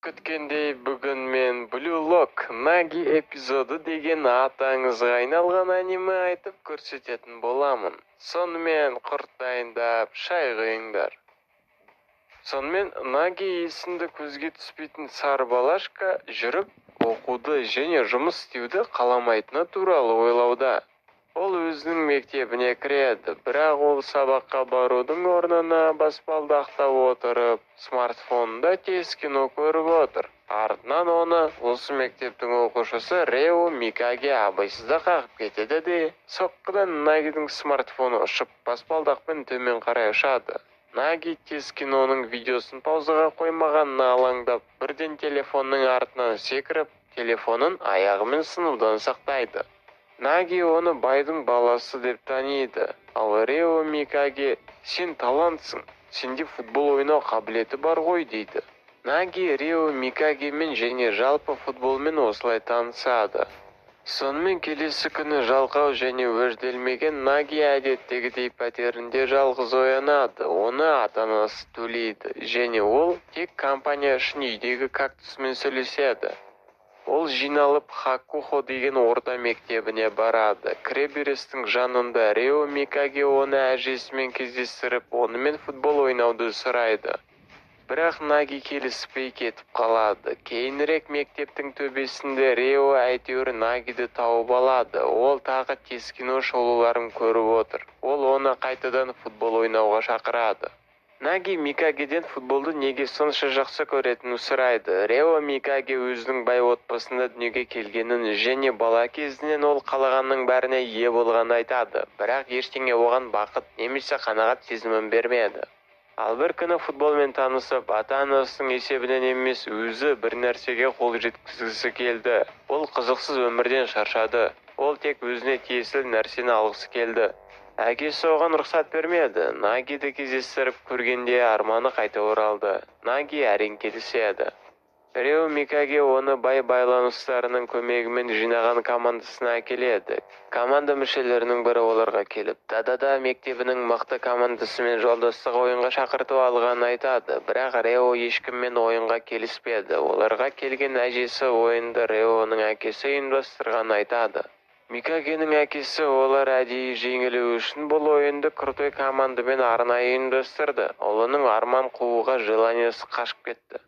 күткендей бүгін мен Blue Lock Nagi эпизоды деген атаңызға айналған аниме айтып көрсететін боламын. Сонымен құрт дайындап шай құйыңдар. Сонымен Nagi есімді көзге түспейтін сарбалашка жүріп, оқуды және жұмыс істеуді қаламайтыны туралы ойлауда. Ол өзінің мектебіне кіреді, бірақ ол сабаққа барудың орнына баспалдақта отырып, смартфонында тез кино көріп отыр. Артынан оны осы мектептің оқушысы Рео Микаге абайсызда қағып кетеді де, соққыдан Нагидің смартфоны ұшып, баспалдақпен төмен қарай ұшады. Наги тез киноның видеосын паузаға қоймағанына алаңдап, бірден телефонның артынан секіріп, телефонын аяғымен сынудан сақтайды. Наги оны байдың баласы деп таниды, ал Рео Микаге сен талантсың, сенде футбол ойнау қабілеті бар ғой дейді. Наги Рео Микагемен және жалпы футболмен осылай танысады. Сонымен келесі күні жалқау және өжделмеген Наги әдеттегідей пәтерінде жалғыз оянады, оны ата-анасы төлейді және ол тек компания үшін үйдегі кактусмен сөйлеседі. Ол жиналып Хакухо деген орта мектебіне барады. Креберестің жанында Рео Микаге оны әжесімен кездестіріп, онымен футбол ойнауды сұрайды. Бірақ Наги келіспей кетіп қалады. Кейінірек мектептің төбесінде Рео әйтеуір Нагиді тауып алады. Ол тағы тез кино шолуларын көріп отыр. Ол оны қайтадан футбол ойнауға шақырады. Наги Микагеден футболды неге сонша жақсы көретінін сұрайды. Рео Микаге өзінің бай отбасында дүниеге келгенін және бала кезінен ол қалағанның бәріне ие болғанын айтады. Бірақ ештеңе оған бақыт немесе қанағат сезімін бермеді. Ал бір күні футболмен танысып, ата-анасының есебінен емес өзі бір нәрсеге қол жеткізгісі келді. Ол қызықсыз өмірден шаршады. Ол тек өзіне тиесілі нәрсені алғысы келді. Әкесі оған рұқсат бермеді. Нагиді кездестіріп көргенде арманы қайта оралды. Наги әрең келіседі. Рео Микаге оны бай байланыстарының көмегімен жинаған командасына әкеледі. Команда мүшелерінің бірі оларға келіп, Дадада мектебінің мықты командасымен жолдастық ойынға шақырту алғанын айтады. Бірақ Рео ешкіммен ойынға келіспеді. Оларға келген әжесі ойынды Реоның әкесі ұйымдастырғанын айтады. Микагенің әкесі олар әдейі жеңілу үшін бұл ойынды крутой командамен арнайы ұйымдастырды. Олының арман қууға желаниясы қашып кетті.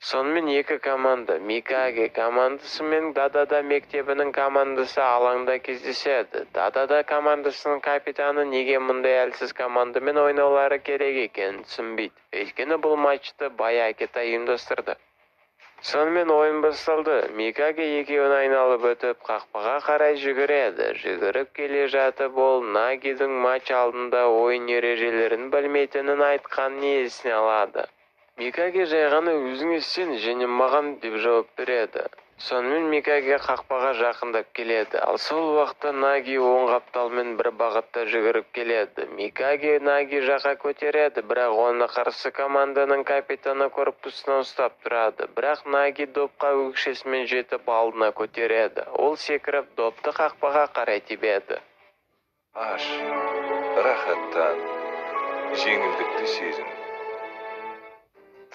Сонымен екі команда, Микаге командасы мен Дадада мектебінің командасы алаңда кездеседі. Дадада командасының капитаны неге мұндай әлсіз командамен ойнаулары керек екенін түсінбейді. Өйткені бұл матчты бай әкеті ұйымдастырды. Сонымен ойын басталды. Микаге екеуін айналып өтіп, қақпаға қарай жүгіреді. Жүгіріп келе жатып, ол Нагидің матч алдында ойын ережелерін білмейтінін айтқанын есіне алады. Микаге жайғаны өзің естен және маған деп жауап береді. Сонымен Микаге қақпаға жақындап келеді. Ал сол уақытта Наги оң қапталмен бір бағытта жүгіріп келеді. Микаге Наги жаққа көтереді, бірақ оны қарсы команданың капитаны корпусынан ұстап тұрады. Бірақ Наги допқа өкшесімен жетіп алдына көтереді. Ол секіріп допты қақпаға қарай тебеді. Аш, рахаттан, жеңілдікті сезін.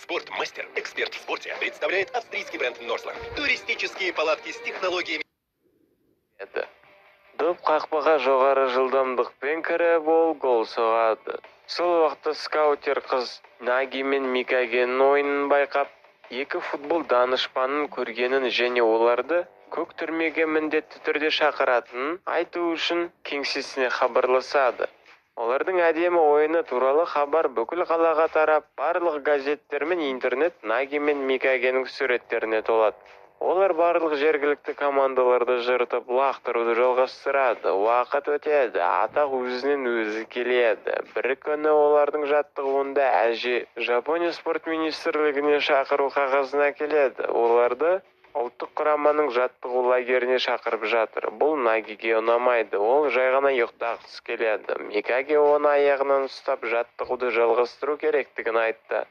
Спортмастер, эксперт в спорте, представляет австрийский бренд Норсланд. Туристические палатки с технологиями. Доп қақпаға жоғары жылдамдықпен кіріп ол гол соғады. Сол уақытта скаутер қыз Наги мен Микагенің ойынын байқап, екі футбол данышпанын көргенін және оларды көк түрмеге міндетті түрде шақыратынын айту үшін кеңсесіне хабарласады. Олардың әдемі ойыны туралы хабар бүкіл қалаға тарап, барлық газеттер мен интернет Наги мен Микагенің суреттеріне толады. Олар барлық жергілікті командаларды жыртып лақтыруды жалғастырады. Уақыт өтеді, атақ өзінен өзі келеді. Бір күні олардың жаттығуында әже Жапония спорт министрлігіне шақыру қағазына келеді. Оларды ұлттық құраманың жаттығу лагеріне шақырып жатыр. Бұл Нагиге ұнамайды. Ол жай ғана ұйықтағысы келеді. Микаге оны аяғынан ұстап жаттығуды жалғастыру керектігін айтты.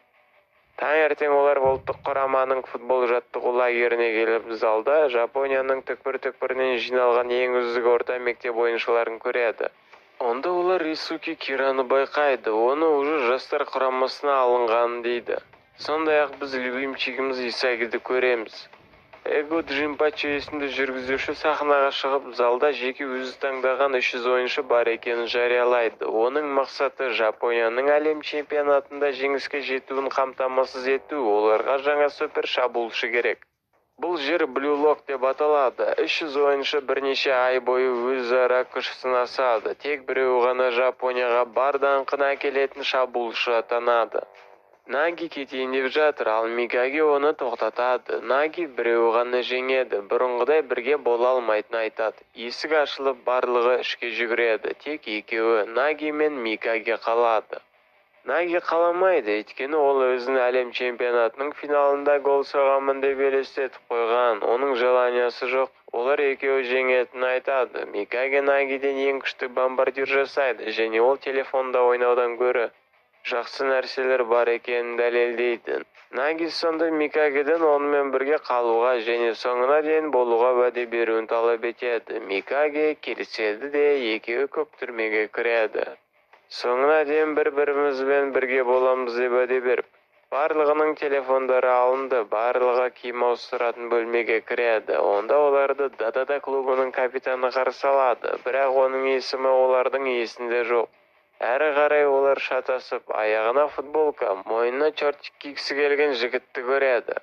Таңертең олар ұлттық құраманың футбол жаттығу лагеріне келіп, залда Жапонияның түкпір-түкпірінен жиналған ең үздік орта мектеп ойыншыларын көреді. Онда олар Рисуки Кираны байқайды. Оны уже жастар құрамасына алынғанын дейді. Сондай-ақ біз любимчигimiz Исагиді көреміз. Эго Джимпачо есімді жүргізуші сахнаға шығып, залда жеке өзі таңдаған 300 ойыншы бар екенін жариялайды. Оның мақсаты Жапонияның әлем чемпионатында жеңіске жетуін қамтамасыз ету, оларға жаңа супер шабуылшы керек. Бұл жер Blue Lock деп аталады. 300 ойыншы бірнеше ай бойы өзара күш сынасады. Тек біреу ғана Жапонияға бар даңқын әкелетін шабуылшы атанады. Наги кетейін деп жатыр, ал Микаги оны тоқтатады. Наги біреу ғана жеңеді, бұрынғыдай бірге бола алмайтын айтады. Есік ашылып, барлығы ішке жүгіреді. Тек екеуі, Наги мен Микаги қалады. Наги қаламайды, өйткені ол өзінің әлем чемпионатының финалында гол соғамын деп елестетіп қойған. Оның желаниясы жоқ. Олар екеуі жеңетінін айтады. Микаги Нагиден ең күшті бомбардир жасайды, және ол телефонда ойнаудан гөрі жақсы нәрселер бар екенін дәлелдейді. Наги сонда Микагиден онымен бірге қалуға және соңына дейін болуға уәде беруін талап етеді. Микаги келіседі де екеуі көк түрмеге кіреді. Соңына дейін бір-бірімізбен бірге боламыз деп уәде беріп, барлығының телефондары алынды, барлығы киім ауыстыратын бөлмеге кіреді. Онда оларды Дадада клубының капитаны қарсы алады, бірақ оның есімі олардың есінде жоқ. Әрі қарай олар шатасып, аяғына футболка, мойнына чортик кигісі келген жігітті көреді.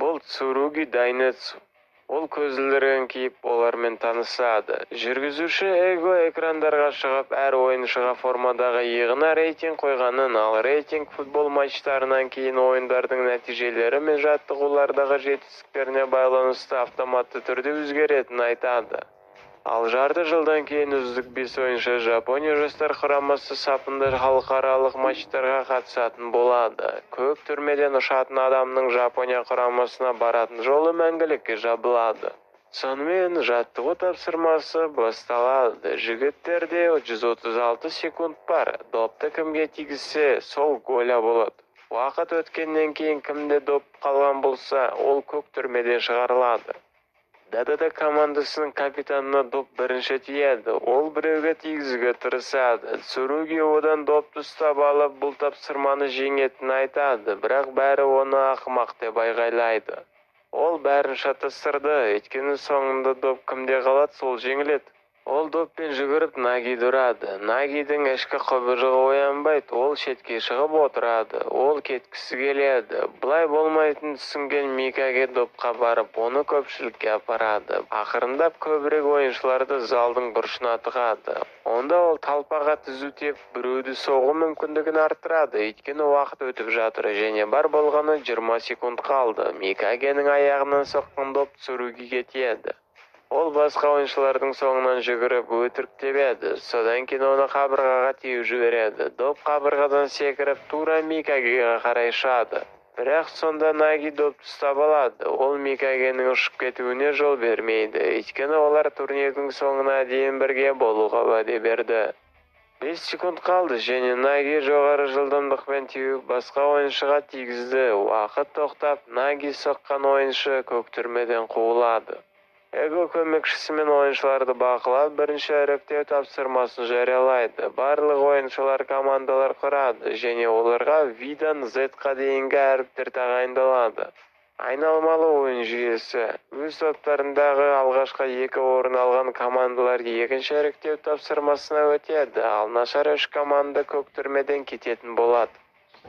Бұл Цуруги Дайнетсу. Ол көзілдірігін киіп, олармен танысады. Жүргізуші Эго экрандарға шығып, әр ойыншыға формадағы иығына рейтинг қойғанын, ал рейтинг футбол матчтарынан кейін ойындардың нәтижелері мен жаттығулардағы жетістіктеріне байланысты автоматты түрде өзгеретінін айтады. Ал жарты жылдан кейін үздік 5 ойыншы Жапония жастар құрамасы сапында халықаралық матчтарға қатысатын болады. Көк түрмеден ұшатын адамның Жапония құрамасына баратын жолы мәңгілікке жабылады. Сонымен жаттығу тапсырмасы басталады. Жігіттерде 136 секунд бар. Допты кімге тигізсе, сол голя болады. Уақыт өткеннен кейін кімде доп қалған болса, ол көк түрмеден шығарылады. Дадада командасының капитанына доп бірінші тиеді. Ол біреуге тигізуге тырысады. Цуруги одан допты ұстап алып, бұл тапсырманы жеңетінін айтады, бірақ бәрі оны ақымақ деп айғайлайды. Ол бәрін шатастырды, өйткені соңында доп кімде қалады, сол жеңіледі. Ол доппен жүгіріп Нагиді ұрады. Нагидің ішкі құбыжығы оянбайды, ол шетке шығып отырады. Ол кеткісі келеді. Бұлай болмайтын түсінген Микаги допқа барып, оны көпшілікке апарады. Ақырындап көбірек ойыншыларды залдың бұрышына тығады. Онда ол талпаға тізу теп, біреуді соғу мүмкіндігін арттырады, өйткені уақыт өтіп жатыр және бар болғаны 20 секунд қалды. Микагенің аяғынан соққан доп Цуругиге тиеді. Ол басқа ойыншылардың соңынан жүгіріп өтірік тебеді. Содан кейін оны қабырғаға теуіп жібереді. Доп қабырғадан секіріп тура Микагиға қарай ұшады. Бірақ сонда Наги допты ұстап алады. Ол Микагенің ұшып кетуіне жол бермейді. Өйткені олар турнирдің соңына дейін бірге болуға уәде берді. 5 секунд қалды және Наги жоғары жылдамдықпен теуіп басқа ойыншыға тигізді. Уақыт тоқтап, Наги соққан ойыншы көк түрмеден қуылады. Эго көмекшісі мен ойыншыларды бақылап, бірінші іріктеу тапсырмасын жариялайды. Барлық ойыншылар командалар құрады және оларға V-дан Z-қа дейінгі әріптер тағайындалады. Айналмалы ойын жүйесі. Өз топтарындағы алғашқы 2 орын алған командалар екінші іріктеу тапсырмасына өтеді, ал нашар 3 команда көк түрмеден кететін болады.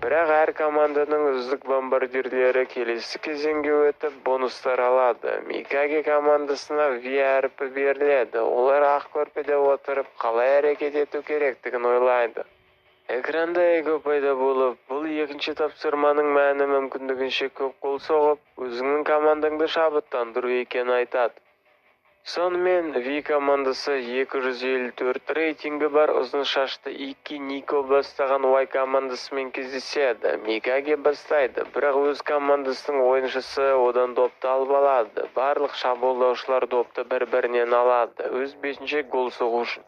Бірақ әр команданың үздік бомбардирлері келесі кезеңге өтіп бонустар алады. Микаги командасына V әріпі беріледі. Олар ақ көрпеде отырып, қалай әрекет ету керектігін ойлайды. Экранда Эго пайда болып, бұл екінші тапсырманың мәні мүмкіндігінше көп гол соғып, өзіңнің командаңды шабыттандыру екенін айтады. Сонымен V командасы 254 рейтингі бар ұзын шашты Ики Нико бастаған Y командасымен кездеседі. Микаги бастайды, бірақ өз командасының ойыншысы одан допты алып алады. Барлық шабуылдаушылар допты бір-бірінен алады, өз бетінше гол соғу үшін.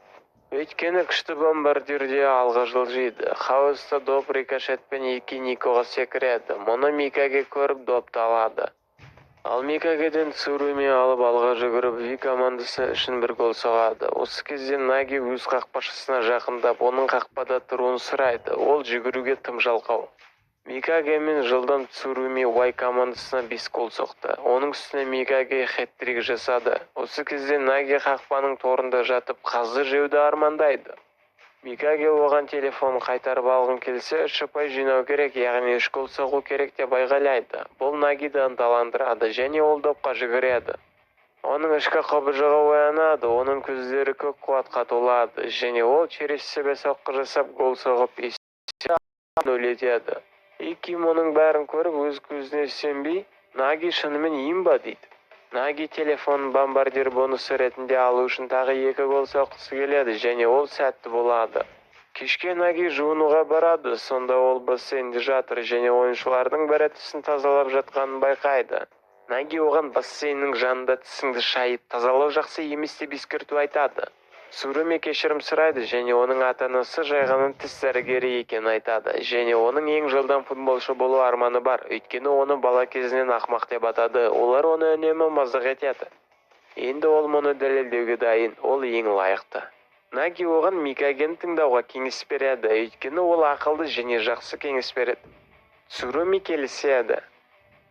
Өйткені күшті бомбардирде алға жылжиды. Хаоста доп рикошетпен Ики Никоға секіреді. Мұны Микаги көріп допты алады. Ал Микагеден Цуруми алып алға жүгіріп V командасы үшін бір гол соғады. Осы кезде Наги өз қақпашысына жақындап, оның қақпада тұруын сұрайды. Ол жүгіруге тым жалқау. Микаге мен жылдам Цуруми Y командасына 5 гол соқты. Оның үстіне Микаге хет-трик жасады. Осы кезде Наги қақпаның торында жатып қазы жеуді армандайды. Микаге оған телефон қайтарып алғым келсе, шыпай жинау керек, яғни 3 гол соғу керек деп айғайлайды. Бұл Нагиді ынталандырады және ол допқа жүгіреді. Оның ішкі қобыжығы оянады, оның көздері көк қуатқа толады және ол через себе соққы жасап гол соғып есе өлетеді. Ким оның бәрін көріп өз көзіне сенбей, Наги шынымен имба дейді. Наги телефонын бомбардир бонусы ретінде алу үшін тағы 2 гол соққысы келеді және ол сәтті болады. Кешке Наги жуынуға барады, сонда ол бассейнде жатыр және ойыншылардың бірі тісін тазалап жатқанын байқайды. Наги оған бассейннің жанында тісіңді шайып тазалау жақсы емес деп ескерту айтады. Цуруми кешірім сұрайды және оның ата-анасы жай ғана тіс дәрігері екенін айтады және оның ең жылдам футболшы болу арманы бар, өйткені оны бала кезінен ақымақ деп атады. Олар оны үнемі мазақ етеді. Енді ол мұны дәлелдеуге дайын, ол ең лайықты. Наги оған Микагені тыңдауға кеңес береді, өйткені ол ақылды және жақсы кеңес береді. Цуруми келіседі.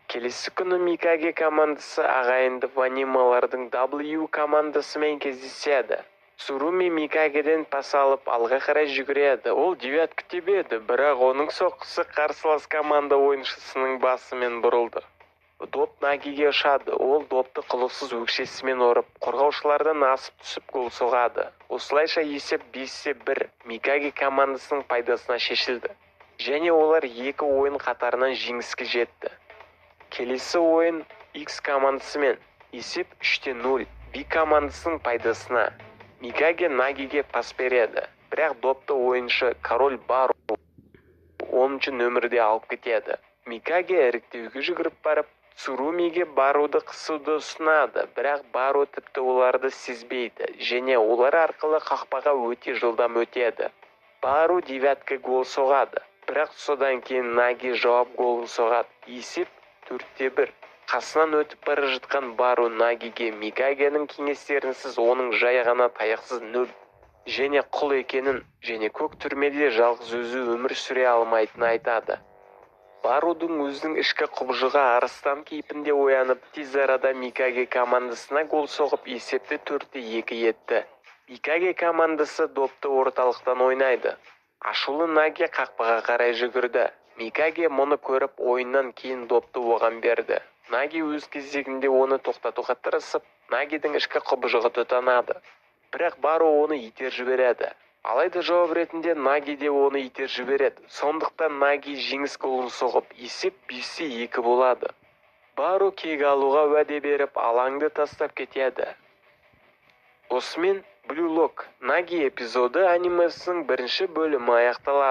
Келесі күні Микаге командасы ағайынды ванималардың W командасымен кездеседі. Цуруми Микагеден пас алып алға қарай жүгіреді. Ол девятка тебеді, бірақ оның соққысы қарсылас команда ойыншысының басымен бұрылды. Доп Нагиге ұшады. Ол допты қылықсыз өкшесімен ұрып, қорғаушылардан асып түсіп гол соғады. Осылайша есеп 5-1 Микаге командасының пайдасына шешілді. Және олар 2 ойын қатарынан жеңіске жетті. Келесі ойын X командасымен есеп 3-0 B командасының пайдасына. Микаге Нагиге пас береді, бірақ допты ойыншы король Бару 10-ші нөмірде алып кетеді. Микаге іріктеуге жүгіріп барып, Цурумиге Баруды қысуды ұсынады, бірақ Бару тіпті оларды сезбейді және олар арқылы қақпаға өте жылдам өтеді. Бару девятка гол соғады, бірақ содан кейін Наги жауап голын соғады. Есеп 4-1. Қасынан өтіп бара жатқан Бару Нагиге Микагенің кеңестерінсіз оның жай ғана таяқсыз 0 және құл екенін және көк түрмеде жалғыз өзі өмір сүре алмайтынын айтады. Барудың өзінің ішкі құбыжығы арыстан кейпінде оянып, тез арада Микаге командасына гол соғып есепті 4-2 етті. Микаге командасы допты орталықтан ойнайды. Ашулы Наги қақпаға қарай жүгірді. Микаге мұны көріп ойыннан кейін допты оған берді. Наги өз кезегінде оны тоқтатуға тырысып, Нагидің ішкі құбыжығы тұтанады. Бірақ Бару оны itер жібереді. Алайда жауап ретінде Наги де оны itер жібереді. Сондықтан Наги жеңіс голын соғып, есеп 5-2 болады. Бару кек алуға уәде беріп, алаңды тастап кетеді. Осымен Blue Lock Наги эпизоды анимасының бірінші бөлімі аяқталады.